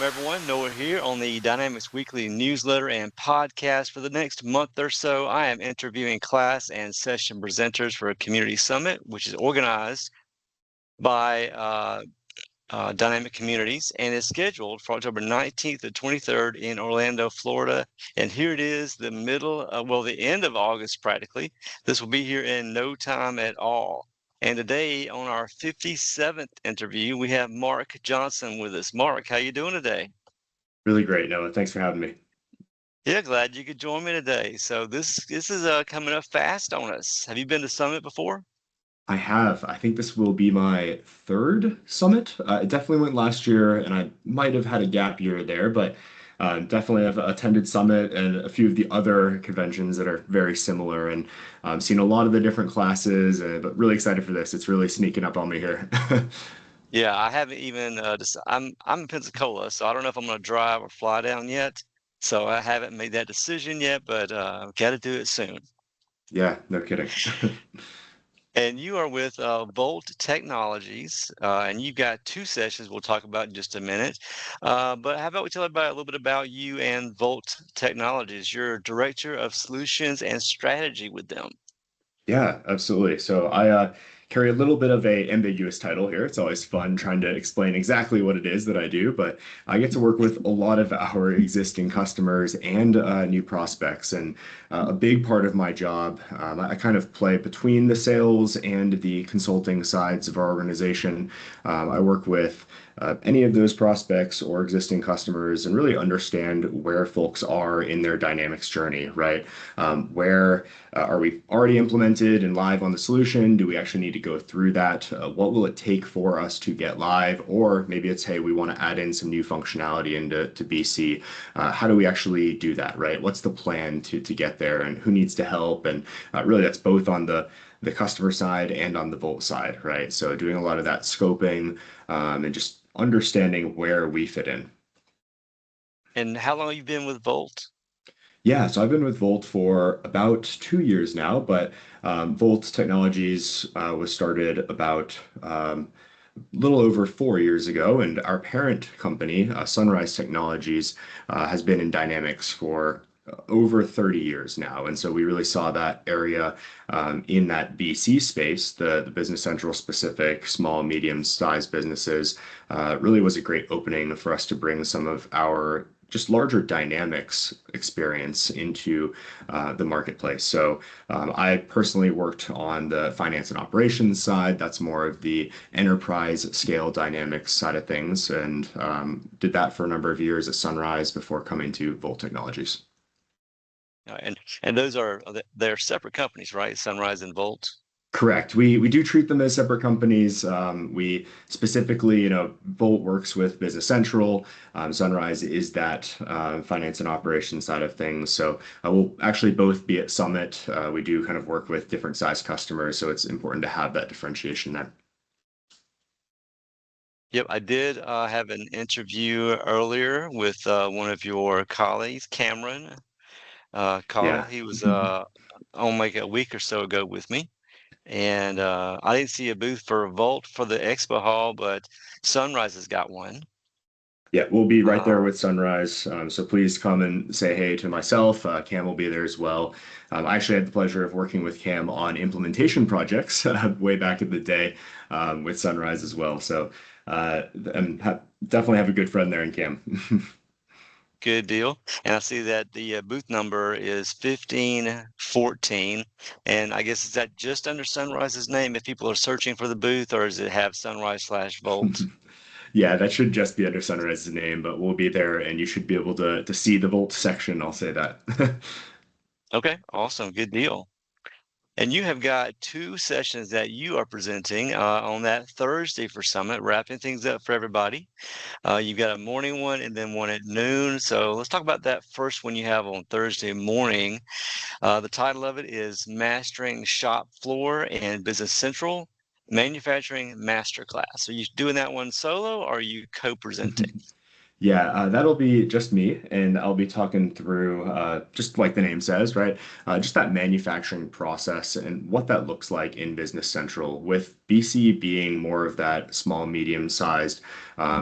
everyone? Noah here on the Dynamics Weekly newsletter and podcast. For the next month or so, I am interviewing class and session presenters for a community summit, which is organized by Dynamic Communities and is scheduled for October 19th to 23rd in Orlando, Florida. And here it is, the the end of August practically. This will be here in no time at all. And today on our 57th interview, we have Mark Johnson with us. Mark, how you doing today? Really great, Noah. Thanks for having me. Yeah, glad you could join me today. So this is coming up fast on us. Have you been to Summit before? I have. I think this will be my third summit. It definitely went last year, and I might have had a gap year there, but definitely have attended Summit and a few of the other conventions that are very similar, and seen a lot of the different classes. But really excited for this. It's really sneaking up on me here. Yeah, I haven't even I'm in Pensacola, so I don't know if I'm going to drive or fly down yet. So I haven't made that decision yet, but got to do it soon. Yeah, no kidding. And you are with Volt Technologies, and you've got two sessions we'll talk about in just a minute. But how about we tell everybody a little bit about you and Volt Technologies? You're Director of Solutions and Strategy with them. Yeah, absolutely. So I carry a little bit of a ambiguous title here. It's always fun trying to explain exactly what it is that I do, but I get to work with a lot of our existing customers and new prospects. And a big part of my job, I kind of play between the sales and the consulting sides of our organization. I work with any of those prospects or existing customers and really understand where folks are in their Dynamics journey, right? Where are we already implemented and live on the solution? Do we actually need to go through that? What will it take for us to get live? Or maybe it's, hey, we want to add in some new functionality into BC. How do we actually do that, right? What's the plan to get there and who needs to help? And really, that's both on the customer side and on the Volt side, right? So doing a lot of that scoping and just understanding where we fit in. And how long have you been with Volt? Yeah, so I've been with Volt for about 2 years now, but Volt Technologies was started about little over 4 years ago, and our parent company, Sunrise Technologies, has been in Dynamics for over 30 years now. And so we really saw that area in that BC space, the Business Central specific, small, medium-sized businesses, really was a great opening for us to bring some of our just larger dynamics experience into the marketplace. So I personally worked on the finance and operations side. That's more of the enterprise scale dynamics side of things, and did that for a number of years at Sunrise before coming to Volt Technologies. And those are they're separate companies, right? Sunrise and Volt. Correct. We do treat them as separate companies. We specifically, Volt works with Business Central. Sunrise is that finance and operations side of things. So we'll actually both be at Summit. We do kind of work with different size customers, so it's important to have that differentiation there. Yep, I did have an interview earlier with one of your colleagues, Cameron Call. Yeah. He was on like a week or so ago with me. And I didn't see a booth for Volt for the expo hall, but Sunrise has got one. Yeah, we'll be right there Uh, with Sunrise. So please come and say hey to myself. Cam will be there as well. I actually had the pleasure of working with Cam on implementation projects way back in the day with Sunrise as well. So definitely have a good friend there in Cam. Good deal. And I see that the booth number is 1514. And I guess is that just under Sunrise's name if people are searching for the booth, or does it have Sunrise/Volt? Yeah, that should just be under Sunrise's name, but we'll be there and you should be able to see the Volt section. I'll say that. Okay, awesome. Good deal. And you have got two sessions that you are presenting on that Thursday for Summit, wrapping things up for everybody. You've got a morning one and then one at noon. So let's talk about that first one you have on Thursday morning. The title of it is Mastering Shop Floor and Business Central Manufacturing Masterclass. Are you doing that one solo or are you co-presenting? Yeah, that'll be just me, and I'll be talking through, just like the name says, right? Just that manufacturing process and what that looks like in Business Central, with BC being more of that small, medium-sized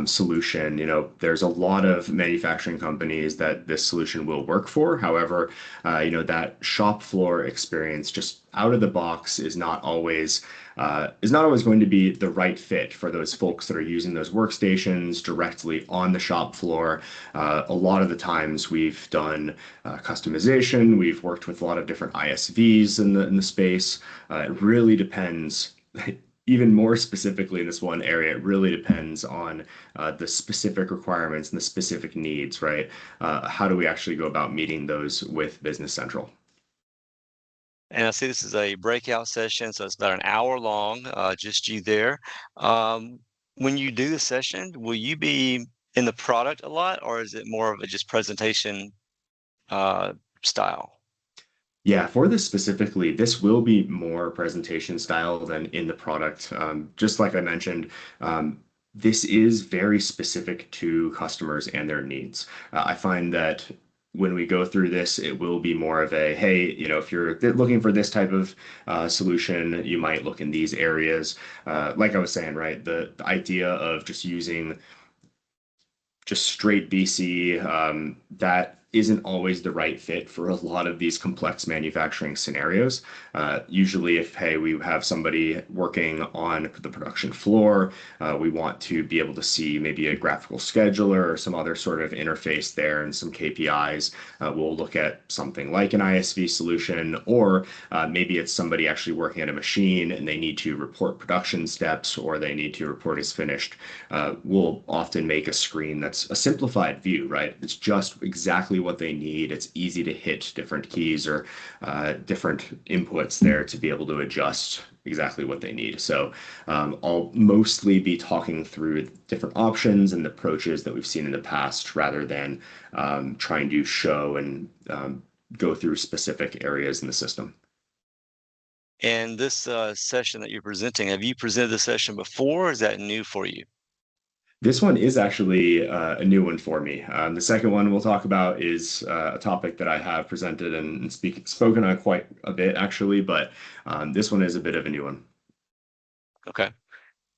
solution. There's a lot of manufacturing companies that this solution will work for. However, that shop floor experience just out of the box is not always going to be the right fit for those folks that are using those workstations directly on the shop floor. A lot of the times we've done customization. We've worked with a lot of different ISVs in the space. It really depends. Even more specifically in this one area, it really depends on the specific requirements and the specific needs, right? How do we actually go about meeting those with Business Central? And I see this is a breakout session, so it's about an hour long, just you there. When you do the session, will you be in the product a lot, or is it more of a just presentation uh, style? Yeah, for this specifically, this will be more presentation style than in the product. Just like I mentioned, this is very specific to customers and their needs. I find that when we go through this, it will be more of a, hey, if you're looking for this type of solution, you might look in these areas. Like I was saying, right, the idea of just using just straight BC, that isn't always the right fit for a lot of these complex manufacturing scenarios. Usually, if, hey, we have somebody working on the production floor, we want to be able to see maybe a graphical scheduler or some other sort of interface there and some KPIs. We'll look at something like an ISV solution, or maybe it's somebody actually working at a machine and they need to report production steps or they need to report as finished. We'll often make a screen that's a simplified view, right? It's just exactly what they need. It's easy to hit different keys or different inputs there to be able to adjust exactly what they need. So I'll mostly be talking through different options and approaches that we've seen in the past rather than trying to show and go through specific areas in the system. And this session that you're presenting, have you presented the session before, or is that new for you? This one is actually a new one for me. The second one we'll talk about is a topic that I have presented and spoken on quite a bit, actually, but this one is a bit of a new one. Okay,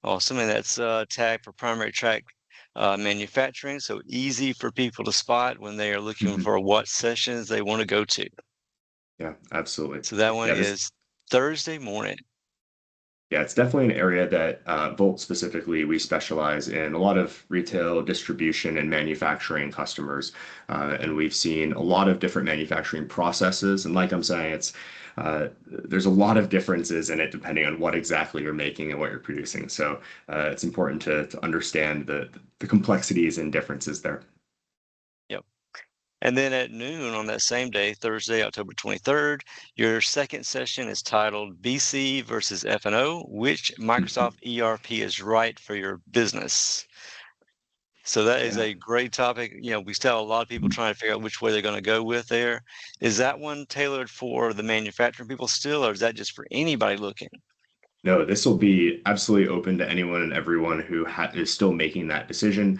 awesome. And that's tagged for primary track manufacturing, so easy for people to spot when they are looking Mhm. for what sessions they want to go to. Yeah, absolutely. So that one Yeah, this is Thursday morning. Yeah, it's definitely an area that Volt specifically, we specialize in a lot of retail distribution and manufacturing customers. And we've seen a lot of different manufacturing processes. And like I'm saying, there's a lot of differences in it depending on what exactly you're making and what you're producing. So it's important to understand the complexities and differences there. Yep. And then at noon on that same day, Thursday, October 23rd, your second session is titled BC versus F&O, which Microsoft ERP is right for your business. So that is Yeah. a great topic. We still have a lot of people trying to figure out which way they're going to go with there. Is that one tailored for the manufacturing people still, or is that just for anybody looking? No, this will be absolutely open to anyone and everyone who is still making that decision.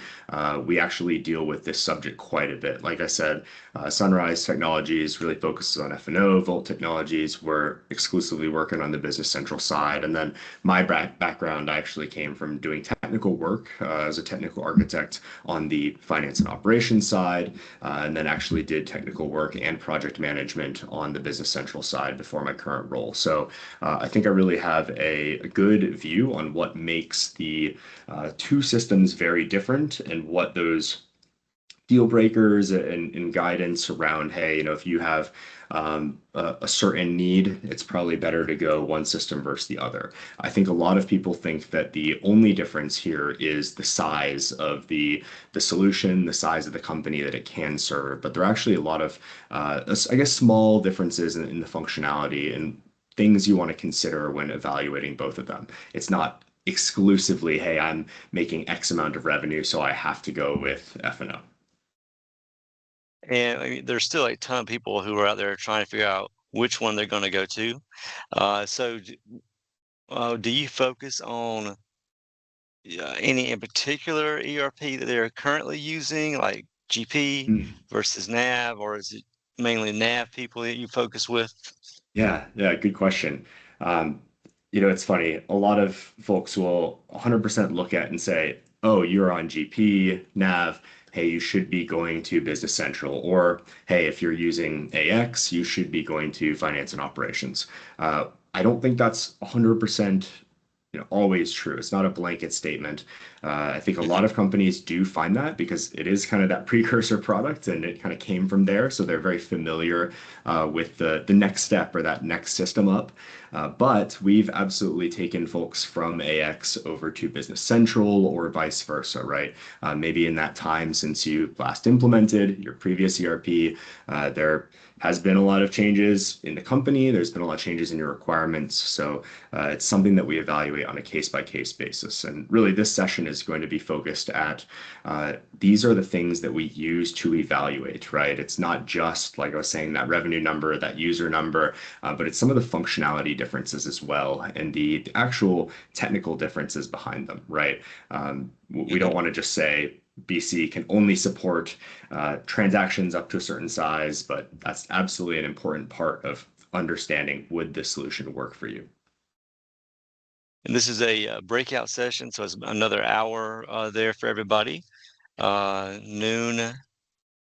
We actually deal with this subject quite a bit. Like I said, Sunrise Technologies really focuses on F&O. Volt Technologies, we're exclusively working on the Business Central side. And then my background, I actually came from doing technical work as a technical architect on the finance and operations side, and then actually did technical work and project management on the Business Central side before my current role. So I think I really have a good view on what makes the two systems very different and what those deal breakers and guidance around, hey, if you have a certain need, it's probably better to go one system versus the other. I think a lot of people think that the only difference here is the size of the solution, the size of the company that it can serve, but there are actually a lot of, I guess, small differences in the functionality and things you want to consider when evaluating both of them. It's not exclusively, hey, I'm making X amount of revenue, so I have to go with F&O. And I mean, there's still a ton of people who are out there trying to figure out which one they're going to go to. So do you focus on any in particular ERP that they're currently using, like GP Mm. versus NAV, or is it mainly NAV people that you focus with? Yeah, good question. Um, it's funny. A lot of folks will 100% look at and say, "Oh, you're on GP, NAV. Hey, you should be going to Business Central." Or, "Hey, if you're using AX, you should be going to Finance and Operations." I don't think that's 100% always true. It's not a blanket statement. I think a lot Mhm. of companies do find that because it is kind of that precursor product and it kind of came from there. So they're very familiar with the next step or that next system up. But we've absolutely taken folks from AX over to Business Central or vice versa, right? Maybe in that time since you last implemented your previous ERP, there has been a lot of changes in the company. There's been a lot of changes in your requirements. So it's something that we evaluate on a case by case basis. And really, this session is going to be focused at these are the things that we use to evaluate, right? It's not just, like I was saying, that revenue number, that user number, but it's some of the functionality differences as well and the actual technical differences behind them, right? We don't Mhm. want to just say, BC can only support transactions up to a certain size, but that's absolutely an important part of understanding would this solution work for you. And this is a breakout session, so it's another hour there for everybody, noon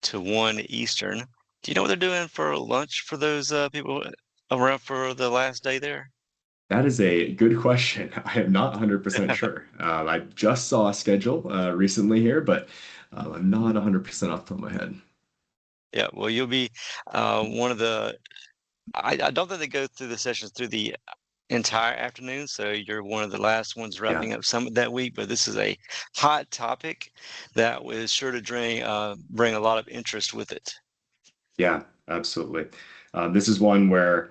to 1 Eastern. Do you know what they're doing for lunch for those people around for the last day there? That is a good question. I am not 100% sure. I just saw a schedule recently here, but I'm not 100% off the top of my head. Yeah, well, you'll be one of the. I don't think they go through the sessions through the entire afternoon, so you're one of the last ones Yeah, wrapping up Summit that week. But this is a hot topic that was sure to bring a lot of interest with it. yeah, absolutely. This is one where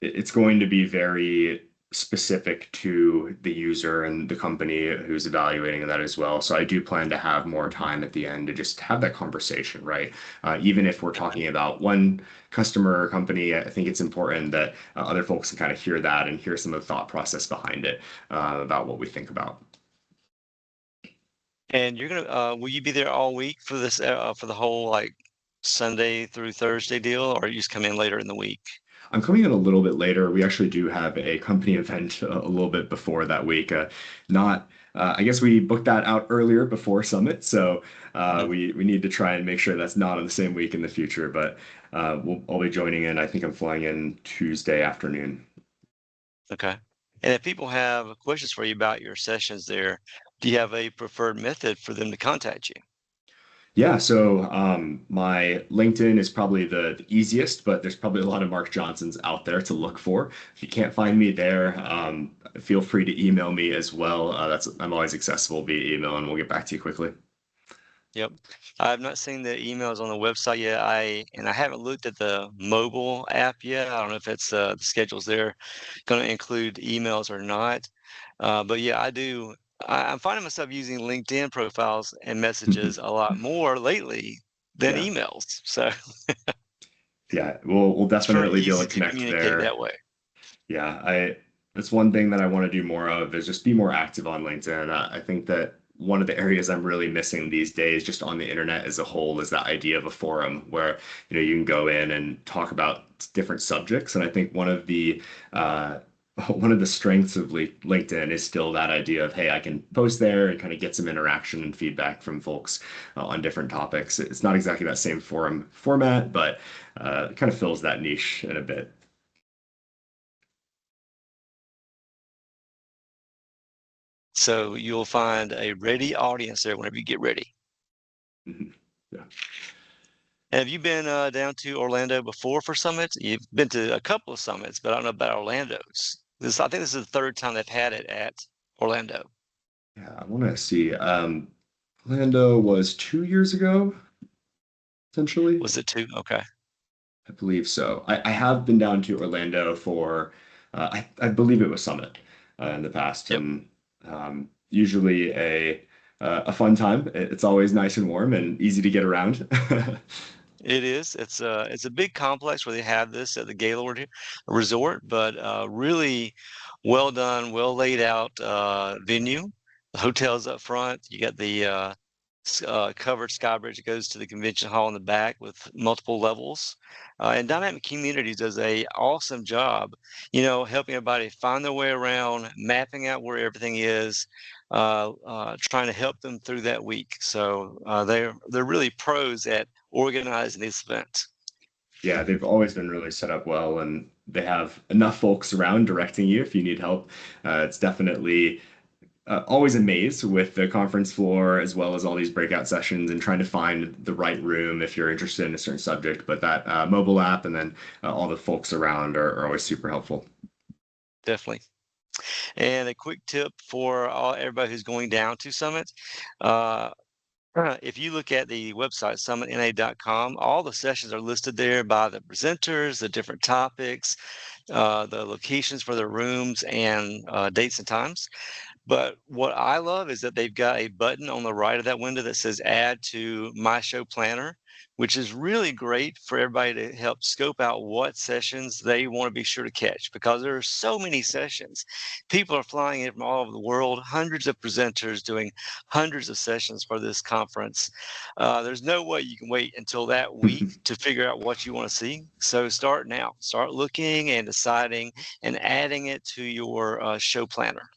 it's going to be very specific to the user and the company who's evaluating that as well. So I do plan to have more time at the end to just have that conversation, right? Even if we're talking about one customer or company, I think it's important that other folks can kind of hear that and hear some of the thought process behind it about what we think about. And will you be there all week for this for the whole like Sunday through Thursday deal, or you just come in later in the week? I'm coming in a little bit later. We actually do have a company event a little bit before that week. Not, I guess we booked that out earlier before Summit, so Mhm. we need to try and make sure that's not on the same week in the future. But I'll be joining in. I think I'm flying in Tuesday afternoon. Okay. And if people have questions for you about your sessions there, do you have a preferred method for them to contact you? Yeah, so my LinkedIn is probably the easiest, but there's probably a lot of Mark Johnsons out there to look for. If you can't find me there, feel free to email me as well. I'm always accessible via email, and we'll get back to you quickly. Yep. I've not seen the emails on the website yet. I haven't looked at the mobile app yet. I don't know if it's the schedules there going to include emails or not. But yeah, I'm finding myself using LinkedIn profiles and messages a lot more lately than Yeah, emails. So yeah, we'll it's pretty definitely be able easy to to connect communicate there. that way. Yeah, that's one thing that I want to do more of is just be more active on LinkedIn. I think that one of the areas I'm really missing these days, just on the internet as a whole, is that idea of a forum where you can go in and talk about different subjects. And I think uh, one of the strengths of LinkedIn is still that idea of, hey, I can post there and kind of get some interaction and feedback from folks on different topics. It's not exactly that same forum format, but it kind of fills that niche in a bit. So you'll find a ready audience there whenever you get ready. Mhm. Yeah. Have you been down to Orlando before for summits? You've been to a couple of summits, but I don't know about Orlando's. I think this is the third time they've had it at Orlando. Yeah, I want to see. Orlando was 2 years ago, essentially. Was it two? Okay. I believe so. I have been down to Orlando for, I believe it was Summit in the past, Yep. and usually a fun time. It's always nice and warm and easy to get around. It is. It's a big complex where they have this at the Gaylord Resort, but really well done, well laid out venue. The hotel's up front. You got the covered sky bridge that goes to the convention hall in the back with multiple levels. And Dynamic Communities does a awesome job, helping everybody find their way around, mapping out where everything is, trying to help them through that week. So they're really pros at organizing these events. Yeah, they've always been really set up well, and they have enough folks around directing you if you need help. It's definitely always amazed with the conference floor as well as all these breakout sessions and trying to find the right room if you're interested in a certain subject. But that mobile app and then all the folks around are always super helpful. Definitely. And a quick tip for everybody who's going down to Summit. Uh, if you look at the website, SummitNA.com, all the sessions are listed there by the presenters, the different topics, the locations for the rooms, and dates and times. But what I love is that they've got a button on the right of that window that says add to my show planner, which is really great for everybody to help scope out what sessions they want to be sure to catch, because there are so many sessions. People are flying in from all over the world, hundreds of presenters doing hundreds of sessions for this conference. There's no way you can wait until that week to figure out what you want to see. So start now. Start looking and deciding and adding it to your show planner.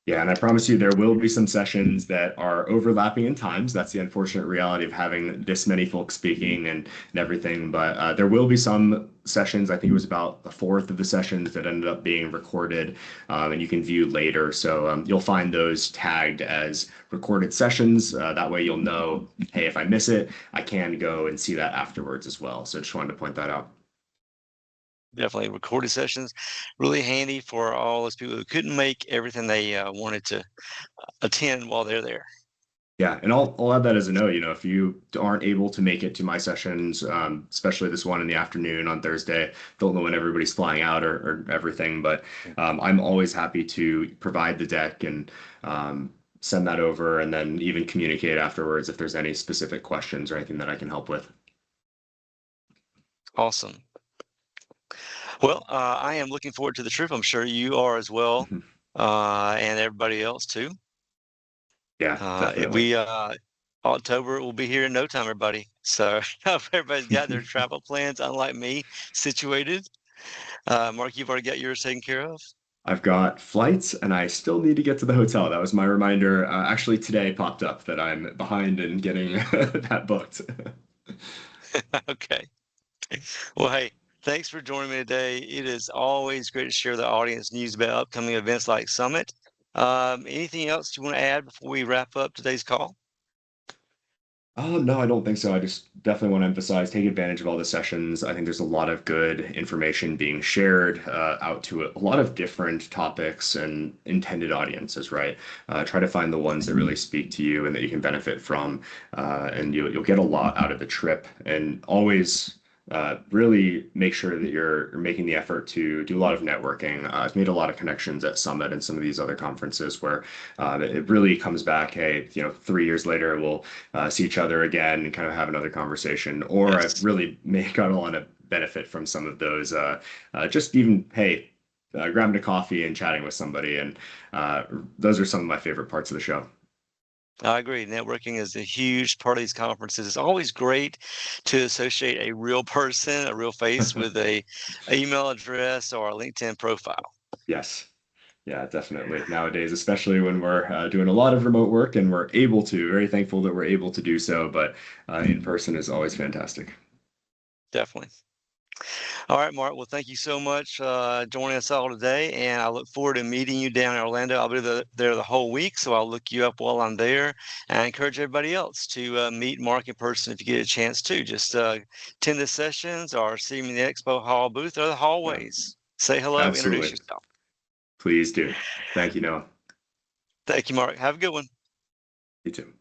Yeah, and I promise you there will be some sessions that are overlapping in times. That's the unfortunate reality of having this many folks speaking and everything. But there will be some sessions, I think it was about a fourth of the sessions that ended up being recorded, and you can view later. So you'll find those tagged as recorded sessions. That way you'll know, hey, if I miss it, I can go and see that afterwards as well. So just wanted to point that out. Definitely recorded sessions, really handy for all those people who couldn't make everything they wanted to attend while they're there. Yeah, and I'll add that as a note. If you aren't able to make it to my sessions, especially this one in the afternoon on Thursday, don't know when everybody's flying out or everything, but I'm always happy to provide the deck and send that over, and then even communicate afterwards if there's any specific questions or anything that I can help with. Awesome. Well, I am looking forward to the trip. I'm sure you are as well, and everybody else too. Yeah, definitely. We October will be here in no time, everybody. So I hope everybody's got their travel plans, unlike me, situated. Mark, you've already got yours taken care of. I've got flights and I still need to get to the hotel. That was my reminder. Actually, today popped up that I'm behind in getting that booked. Okay. Well, hey, thanks for joining me today. It is always great to share the audience news about upcoming events like Summit. Anything else you want to add before we wrap up today's call? No, I don't think so. I just definitely want to emphasize take advantage of all the sessions. I think there's a lot of good information being shared out to a lot of different topics and intended audiences, right? Try to find the ones that really speak to you and that you can benefit from, and you'll get a lot out of the trip. And always really make sure that you're making the effort to do a lot of networking. I've made a lot of connections at Summit and some of these other conferences where it really comes back, hey, 3 years later, we'll see each other again and kind of have another conversation. Or I've Yes, really got a lot of benefit from some of those, just even, hey, grabbing a coffee and chatting with somebody. And those are some of my favorite parts of the show. I agree. Networking is a huge part of these conferences. It's always great to associate a real person, a real face with a email address or a LinkedIn profile. Yes. Yeah, definitely. Nowadays, especially when we're doing a lot of remote work and we're able to, very thankful that we're able to do so, but in person is always fantastic. Definitely. All right, Mark. Well, thank you so much joining us all today, and I look forward to meeting you down in Orlando. I'll be there the whole week, so I'll look you up while I'm there. And I encourage everybody else to meet Mark in person if you get a chance to. Just attend the sessions or see him in the expo hall booth or the Yeah, hallways. Say hello, introduce absolutely. yourself. Please do. Thank you, Noah. Thank you, Mark. Have a good one. You too.